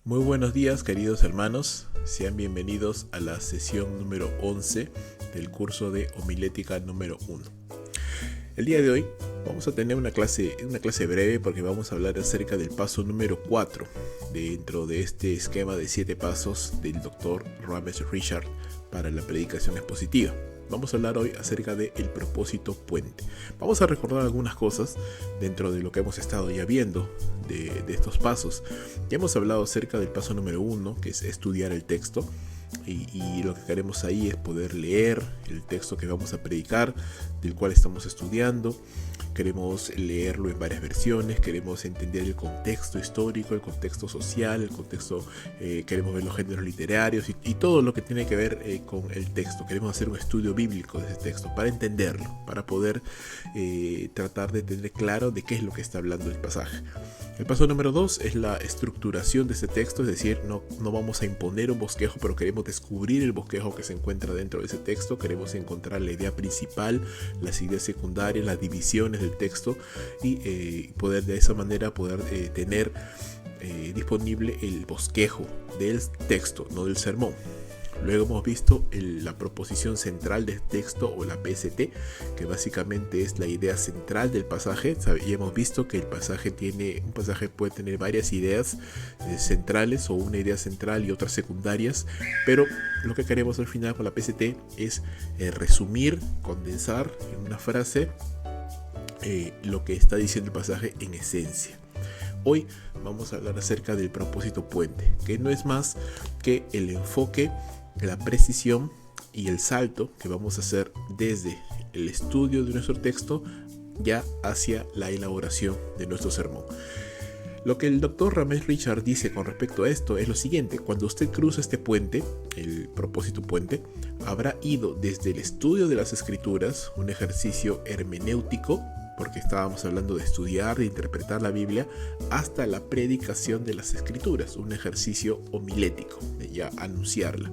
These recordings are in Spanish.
Muy buenos días, queridos hermanos. Sean bienvenidos a la sesión número 11 del curso de homilética número 1. El día de hoy vamos a tener una clase breve porque vamos a hablar acerca del paso número 4 dentro de este esquema de 7 pasos del Dr. Ramesh Richard para la predicación expositiva. Vamos a hablar hoy acerca del propósito puente. Vamos a recordar algunas cosas dentro de lo que hemos estado ya viendo de estos pasos. Ya hemos hablado acerca del paso número 1, que es estudiar el texto. Y lo que queremos ahí es poder leer el texto que vamos a predicar, del cual estamos estudiando. Queremos leerlo en varias versiones, queremos entender el contexto histórico, el contexto social, el contexto, queremos ver los géneros literarios y todo lo que tiene que ver con el texto. Queremos hacer un estudio bíblico de ese texto para entenderlo, para poder tratar de tener claro de qué es lo que está hablando el pasaje. El paso número 2 es la estructuración de ese texto, es decir, no vamos a imponer un bosquejo, pero queremos descubrir el bosquejo que se encuentra dentro de ese texto. Queremos encontrar la idea principal, las ideas secundarias, las divisiones del texto y poder de esa manera tener disponible el bosquejo del texto, no del sermón. Luego hemos visto la proposición central del texto o la PST, que básicamente es la idea central del pasaje. Y hemos visto que un pasaje puede tener varias ideas centrales o una idea central y otras secundarias, pero lo que queremos al final con la PST es resumir, condensar en una frase lo que está diciendo el pasaje en esencia. Hoy vamos a hablar acerca del propósito puente, que no es más que el enfoque, la precisión y el salto que vamos a hacer desde el estudio de nuestro texto ya hacia la elaboración de nuestro sermón. Lo que el Dr. Ramesh Richard dice con respecto a esto es lo siguiente: cuando usted cruza este puente, el propósito puente, habrá ido desde el estudio de las escrituras, un ejercicio hermenéutico, porque estábamos hablando de estudiar, de interpretar la Biblia, hasta la predicación de las escrituras, un ejercicio homilético, de ya anunciarla.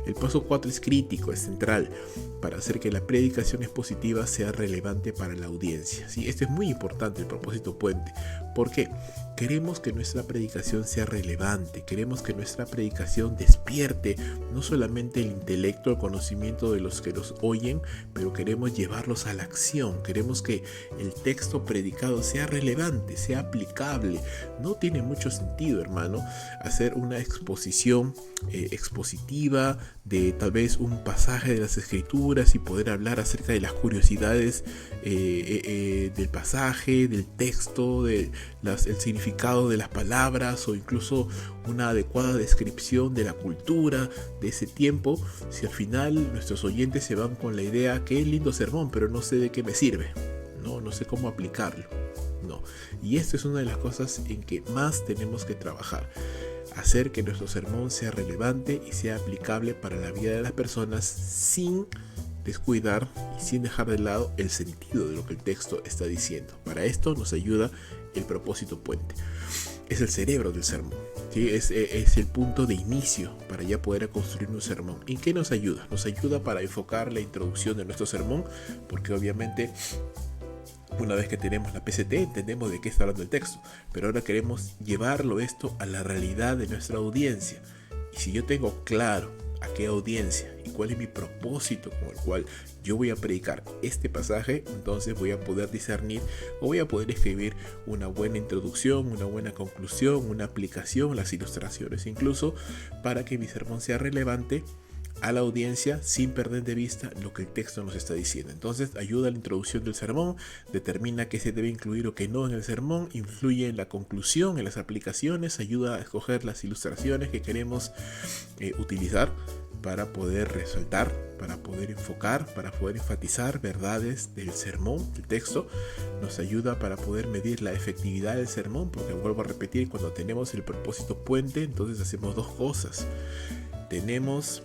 El paso 4 es crítico, es central, para hacer que la predicación expositiva sea relevante para la audiencia. ¿Sí? Esto es muy importante, el propósito puente. ¿Por qué? Queremos que nuestra predicación sea relevante, queremos que nuestra predicación despierte no solamente el intelecto, el conocimiento de los que los oyen, pero queremos llevarlos a la acción, queremos que el texto predicado sea relevante, sea aplicable. No tiene mucho sentido, hermano, hacer una exposición expositiva de tal vez un pasaje de las escrituras y poder hablar acerca de las curiosidades del pasaje, del texto, el significado de las palabras o incluso una adecuada descripción de la cultura de ese tiempo, si al final nuestros oyentes se van con la idea: qué lindo sermón, pero no sé de qué me sirve, no sé cómo aplicarlo. No. Y esto es una de las cosas en que más tenemos que trabajar: hacer que nuestro sermón sea relevante y sea aplicable para la vida de las personas sin descuidar y sin dejar de lado el sentido de lo que el texto está diciendo. Para esto nos ayuda el propósito puente. Es el cerebro del sermón, ¿sí? Es el punto de inicio para ya poder construir un sermón. ¿En qué nos ayuda? Nos ayuda para enfocar la introducción de nuestro sermón, porque obviamente una vez que tenemos la PST entendemos de qué está hablando el texto, pero ahora queremos llevarlo esto a la realidad de nuestra audiencia. Y si yo tengo claro a qué audiencia y cuál es mi propósito con el cual yo voy a predicar este pasaje, entonces voy a poder discernir o voy a poder escribir una buena introducción, una buena conclusión, una aplicación, las ilustraciones incluso, para que mi sermón sea relevante a la audiencia sin perder de vista lo que el texto nos está diciendo. Entonces ayuda a la introducción del sermón, determina qué se debe incluir o qué no en el sermón, influye en la conclusión, en las aplicaciones, ayuda a escoger las ilustraciones que queremos utilizar para poder resaltar, para poder enfocar, para poder enfatizar verdades del sermón. El texto nos ayuda para poder medir la efectividad del sermón, porque vuelvo a repetir, cuando tenemos el propósito puente, entonces hacemos dos cosas. Tenemos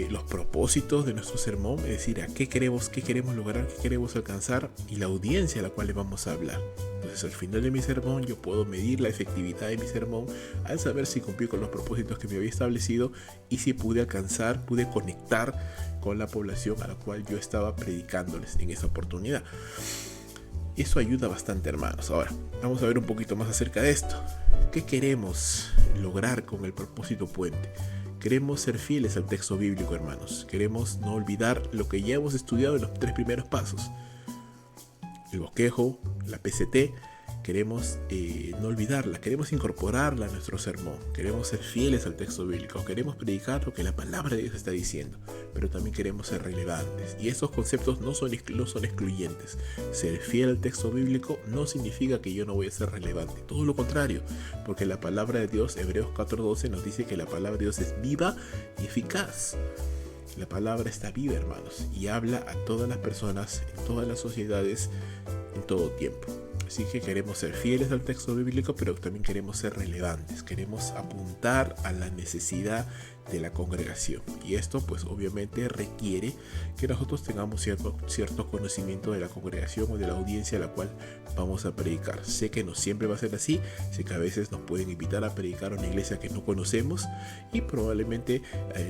los propósitos de nuestro sermón, es decir, a qué queremos lograr, qué queremos alcanzar, y la audiencia a la cual le vamos a hablar. Entonces al final de mi sermón yo puedo medir la efectividad de mi sermón al saber si cumplí con los propósitos que me había establecido y si pude conectar con la población a la cual yo estaba predicándoles en esa oportunidad. Y eso ayuda bastante, hermanos. Ahora, vamos a ver un poquito más acerca de esto. ¿Qué queremos lograr con el propósito puente? Queremos ser fieles al texto bíblico, hermanos. Queremos no olvidar lo que ya hemos estudiado en los 3 primeros pasos. El bosquejo, la PCT. Queremos no olvidarla, queremos incorporarla a nuestro sermón, queremos ser fieles al texto bíblico, queremos predicar lo que la palabra de Dios está diciendo, pero también queremos ser relevantes. Y estos conceptos no son excluyentes. Ser fiel al texto bíblico no significa que yo no voy a ser relevante, todo lo contrario, porque la palabra de Dios, Hebreos 4:12, nos dice que la palabra de Dios es viva y eficaz. La palabra está viva, hermanos, y habla a todas las personas, en todas las sociedades, en todo tiempo. Así que queremos ser fieles al texto bíblico, pero también queremos ser relevantes. Queremos apuntar a la necesidad de la congregación. Y esto pues obviamente requiere que nosotros tengamos cierto conocimiento de la congregación o de la audiencia a la cual vamos a predicar. Sé que no siempre va a ser así. Sé que a veces nos pueden invitar a predicar a una iglesia que no conocemos y probablemente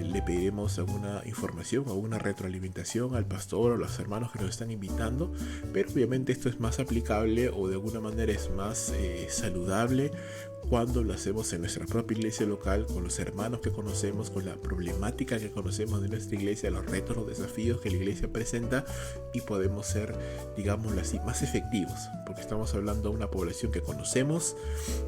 le pediremos alguna información, alguna retroalimentación al pastor o a los hermanos que nos están invitando. Pero obviamente esto es más aplicable o de alguna manera es más saludable cuando lo hacemos en nuestra propia iglesia local, con los hermanos que conocemos, con la problemática que conocemos de nuestra iglesia, los retos, los desafíos que la iglesia presenta, y podemos ser, digámoslo así, más efectivos, porque estamos hablando de una población que conocemos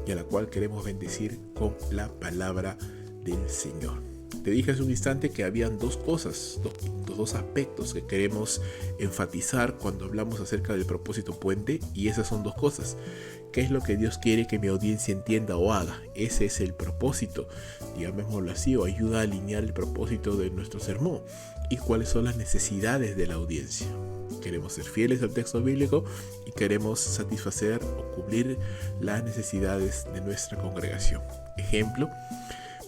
y a la cual queremos bendecir con la palabra del Señor. Te dije hace un instante que habían dos cosas, dos aspectos que queremos enfatizar cuando hablamos acerca del propósito puente, y esas son dos cosas. ¿Qué es lo que Dios quiere que mi audiencia entienda o haga? Ese es el propósito, digámoslo así, o ayuda a alinear el propósito de nuestro sermón. ¿Y cuáles son las necesidades de la audiencia? Queremos ser fieles al texto bíblico y queremos satisfacer o cubrir las necesidades de nuestra congregación. Ejemplo,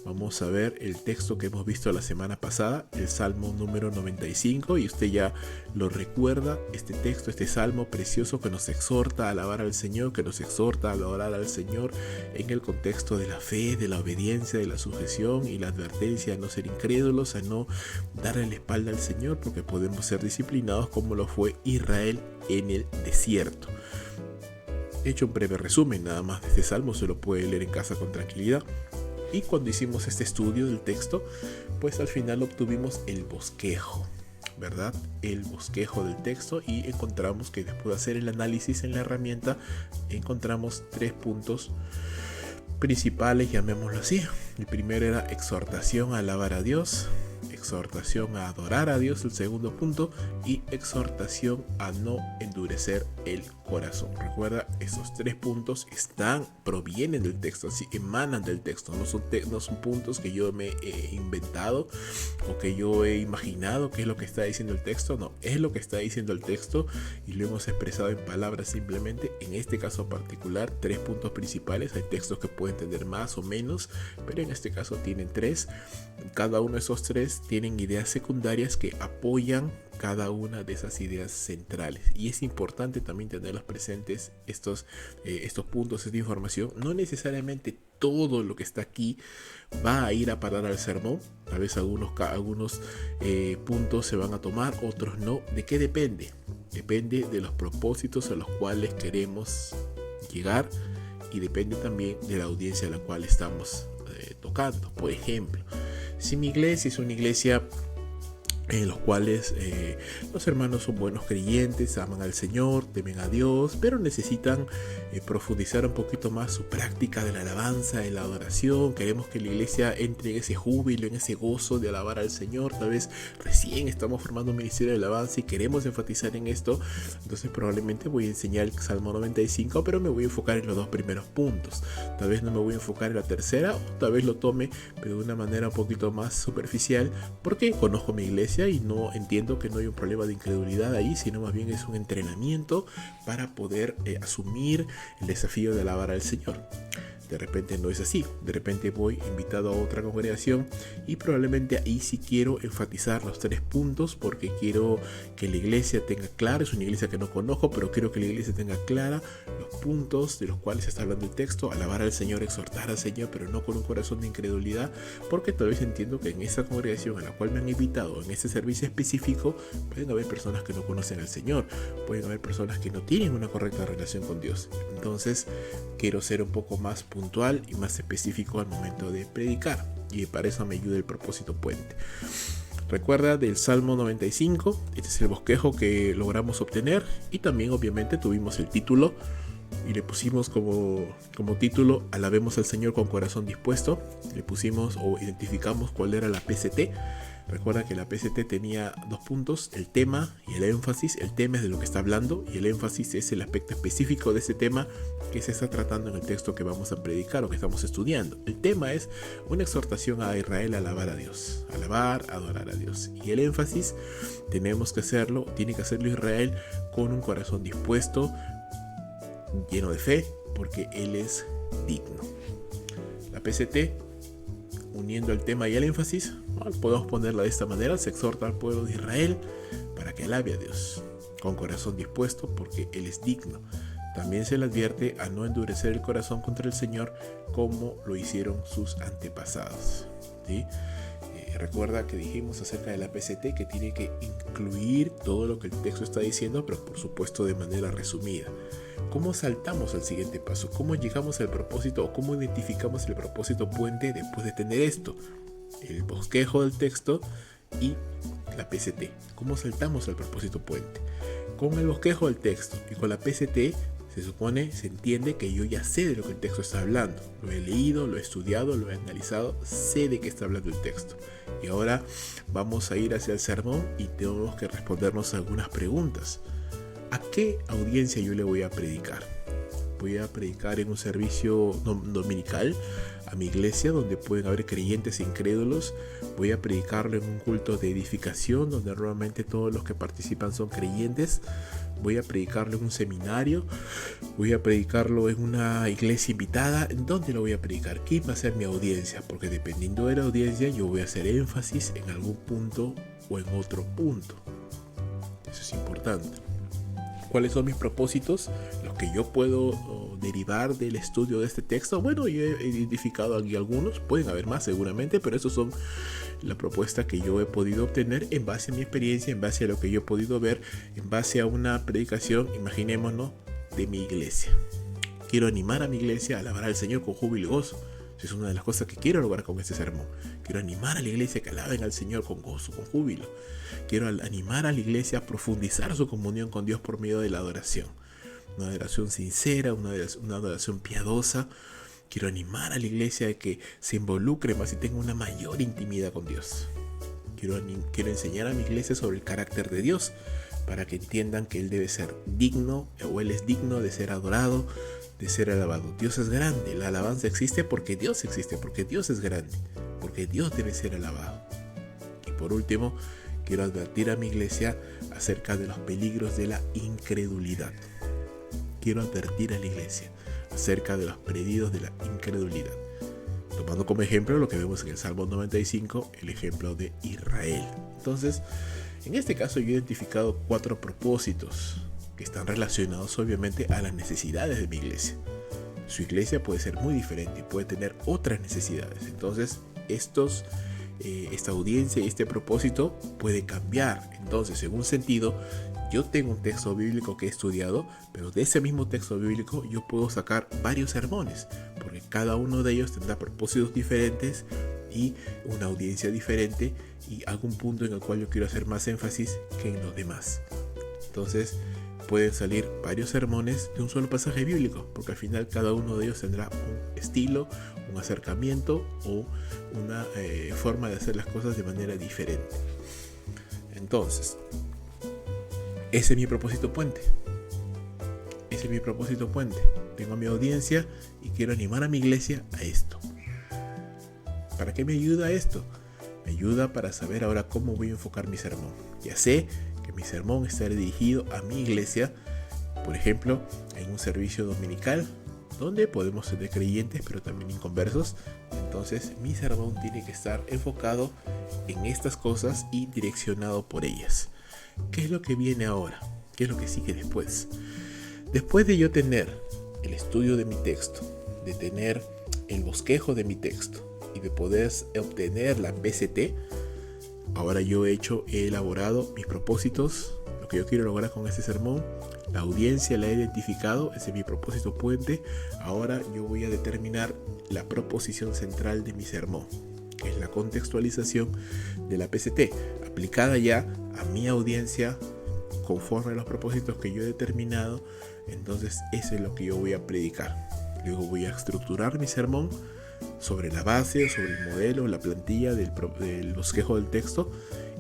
vamos a ver el texto que hemos visto la semana pasada, el Salmo número 95, y usted ya lo recuerda, este texto, este salmo precioso que nos exhorta a alabar al Señor, que nos exhorta a adorar al Señor en el contexto de la fe, de la obediencia, de la sujeción y la advertencia a no ser incrédulos, a no darle la espalda al Señor, porque podemos ser disciplinados como lo fue Israel en el desierto. He hecho un breve resumen nada más de este salmo, se lo puede leer en casa con tranquilidad. Y cuando hicimos este estudio del texto, pues al final obtuvimos el bosquejo, ¿verdad? El bosquejo del texto, y encontramos que después de hacer el análisis en la herramienta, encontramos 3 puntos principales, llamémoslo así. El primero era exhortación a alabar a Dios, exhortación a adorar a Dios, el segundo punto, y exhortación a no endurecer el corazón. Recuerda, esos 3 puntos provienen del texto, así emanan del texto, no son puntos que yo me he inventado o que yo he imaginado que es lo que está diciendo el texto. No, es lo que está diciendo el texto y lo hemos expresado en palabras simplemente. En este caso particular, 3 puntos principales. Hay textos que pueden tener más o menos, pero en este caso tienen 3. Cada uno de esos 3 tienen ideas secundarias que apoyan cada una de esas ideas centrales, y es importante también tenerlos presentes estos puntos, esta información. No necesariamente todo lo que está aquí va a ir a parar al sermón. Tal vez algunos puntos se van a tomar, otros no. ¿De qué depende? Depende de los propósitos a los cuales queremos llegar, y depende también de la audiencia a la cual estamos tocando. Por ejemplo, si mi iglesia es una iglesia en los cuales los hermanos son buenos creyentes, aman al Señor, temen a Dios, pero necesitan profundizar un poquito más su práctica de la alabanza, de la adoración. Queremos que la iglesia entre en ese júbilo, en ese gozo de alabar al Señor. Tal vez recién estamos formando un ministerio de alabanza y queremos enfatizar en esto. Entonces probablemente voy a enseñar el Salmo 95, pero me voy a enfocar en los 2 primeros puntos. Tal vez no me voy a enfocar en la tercera, o tal vez lo tome, pero de una manera un poquito más superficial, porque conozco mi iglesia y no entiendo que no hay un problema de incredulidad ahí, sino más bien es un entrenamiento para poder asumir el desafío de alabar al Señor. De repente no es así, de repente voy invitado a otra congregación y probablemente ahí sí quiero enfatizar los 3 puntos porque quiero que la iglesia tenga claro, es una iglesia que no conozco, pero quiero que la iglesia tenga clara los puntos de los cuales se está hablando el texto, alabar al Señor, exhortar al Señor, pero no con un corazón de incredulidad, porque tal vez entiendo que en esa congregación a la cual me han invitado, en ese servicio específico, pueden haber personas que no conocen al Señor, pueden haber personas que no tienen una correcta relación con Dios. Entonces quiero ser un poco más puntual y más específico al momento de predicar, y para eso me ayuda el propósito puente. Recuerda del Salmo 95, este es el bosquejo que logramos obtener, y también obviamente tuvimos el título y le pusimos como título alabemos al Señor con corazón dispuesto. Le pusimos o identificamos cuál era la PCT. Recuerda que la PCT tenía 2 puntos, el tema y el énfasis. El tema es de lo que está hablando y el énfasis es el aspecto específico de ese tema que se está tratando en el texto que vamos a predicar o que estamos estudiando. El tema es una exhortación a Israel a alabar a Dios, alabar, adorar a Dios. Y el énfasis tiene que hacerlo Israel con un corazón dispuesto, lleno de fe, porque Él es digno. La PCT, uniendo el tema y el énfasis, podemos ponerla de esta manera: se exhorta al pueblo de Israel para que alabe a Dios con corazón dispuesto porque Él es digno. También se le advierte a no endurecer el corazón contra el Señor como lo hicieron sus antepasados, ¿sí? Recuerda que dijimos acerca de la PCT que tiene que incluir todo lo que el texto está diciendo, pero por supuesto de manera resumida. ¿Cómo saltamos al siguiente paso? ¿Cómo llegamos al propósito o cómo identificamos el propósito puente después de tener esto? El bosquejo del texto y la PCT. ¿Cómo saltamos al propósito puente? Con el bosquejo del texto y con la PCT se entiende que yo ya sé de lo que el texto está hablando. Lo he leído, lo he estudiado, lo he analizado, sé de qué está hablando el texto. Y ahora vamos a ir hacia el sermón y tenemos que respondernos algunas preguntas. ¿A qué audiencia yo le voy a predicar? Voy a predicar en un servicio dominical a mi iglesia donde pueden haber creyentes e incrédulos. Voy a predicarlo en un culto de edificación donde normalmente todos los que participan son creyentes. Voy a predicarlo en un seminario. Voy a predicarlo en una iglesia invitada. ¿En dónde lo voy a predicar? ¿Quién va a ser mi audiencia? Porque dependiendo de la audiencia yo voy a hacer énfasis en algún punto o en otro punto. Eso es importante. ¿Cuáles son mis propósitos? Los que yo puedo derivar del estudio de este texto. Bueno, yo he identificado aquí algunos, pueden haber más seguramente, pero esos son la propuesta que yo he podido obtener en base a mi experiencia, en base a lo que yo he podido ver, en base a una predicación, imaginémonos, de mi iglesia. Quiero animar a mi iglesia a alabar al Señor con júbilo y gozo. Es una de las cosas que quiero lograr con este sermón. Quiero animar a la iglesia a que alaben al Señor con gozo, con júbilo. Quiero animar a la iglesia a profundizar su comunión con Dios por medio de la adoración. Una adoración sincera, una adoración piadosa. Quiero animar a la iglesia a que se involucre más y tenga una mayor intimidad con Dios. Quiero enseñar a mi iglesia sobre el carácter de Dios para que entiendan que Él debe ser digno o Él es digno de ser adorado, de ser alabado. Dios es grande, la alabanza existe, porque Dios es grande, porque Dios debe ser alabado. Y por último, quiero advertir a mi iglesia acerca de los peligros de la incredulidad. Quiero advertir a la iglesia acerca de los peligros de la incredulidad. Tomando como ejemplo lo que vemos en el Salmo 95, el ejemplo de Israel. Entonces, en este caso yo he identificado 4 propósitos que están relacionados obviamente a las necesidades de mi iglesia. Su iglesia puede ser muy diferente y puede tener otras necesidades. Entonces, esta audiencia y este propósito puede cambiar. Entonces, en un sentido, yo tengo un texto bíblico que he estudiado, pero de ese mismo texto bíblico yo puedo sacar varios sermones, porque cada uno de ellos tendrá propósitos diferentes y una audiencia diferente y algún punto en el cual yo quiero hacer más énfasis que en los demás. Entonces, pueden salir varios sermones de un solo pasaje bíblico, porque al final cada uno de ellos tendrá un estilo, un acercamiento o una forma de hacer las cosas de manera diferente. Entonces, ese es mi propósito puente. Tengo mi audiencia y quiero animar a mi iglesia a esto. ¿Para qué me ayuda esto? Me ayuda para saber ahora cómo voy a enfocar mi sermón. Ya sé que mi sermón estará dirigido a mi iglesia, por ejemplo, en un servicio dominical donde podemos ser creyentes pero también inconversos. Entonces mi sermón tiene que estar enfocado en estas cosas y direccionado por ellas. ¿Qué es lo que viene ahora? ¿Qué es lo que sigue después? Después de yo tener el estudio de mi texto, de tener el bosquejo de mi texto y de poder obtener la PCT, ahora yo he elaborado mis propósitos, lo que yo quiero lograr con este sermón. La audiencia la he identificado, ese es mi propósito puente. Ahora yo voy a determinar la proposición central de mi sermón, que es la contextualización de la PCT, aplicada ya a mi audiencia conforme a los propósitos que yo he determinado. Entonces eso es lo que yo voy a predicar. Luego voy a estructurar mi sermón sobre la base, sobre el modelo, la plantilla del bosquejo del texto,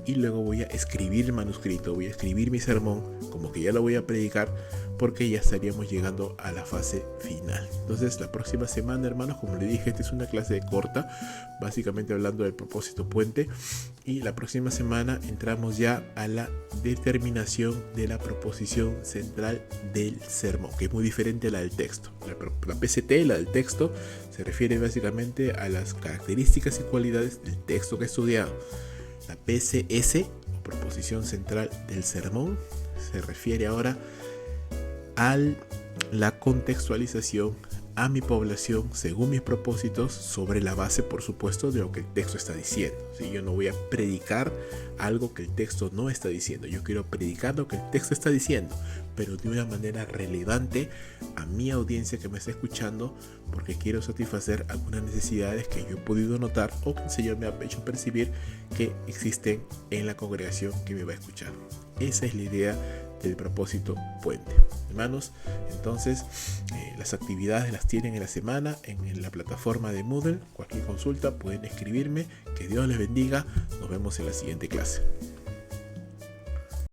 y luego voy a escribir el manuscrito, voy a escribir mi sermón como que ya lo voy a predicar, porque ya estaríamos llegando a la fase final. Entonces la próxima semana, hermanos, como les dije, esta es una clase corta, básicamente hablando del propósito puente, y la próxima semana entramos ya a la determinación de la proposición central del sermón, que es muy diferente a la del texto. La PCT, la del texto, se refiere básicamente a las características y cualidades del texto que he estudiado. La PCS, o proposición central del sermón, se refiere ahora a la contextualización a mi población según mis propósitos, sobre la base, por supuesto, de lo que el texto está diciendo. ¿Sí? Yo no voy a predicar algo que el texto no está diciendo. Yo quiero predicar lo que el texto está diciendo, pero de una manera relevante a mi audiencia que me está escuchando, porque quiero satisfacer algunas necesidades que yo he podido notar o que el Señor me ha hecho percibir que existen en la congregación que me va a escuchar. Esa es la idea del propósito puente. Hermanos, entonces las actividades las tienen en la semana en la plataforma de Moodle. Cualquier consulta pueden escribirme. Que Dios les bendiga. Nos vemos en la siguiente clase.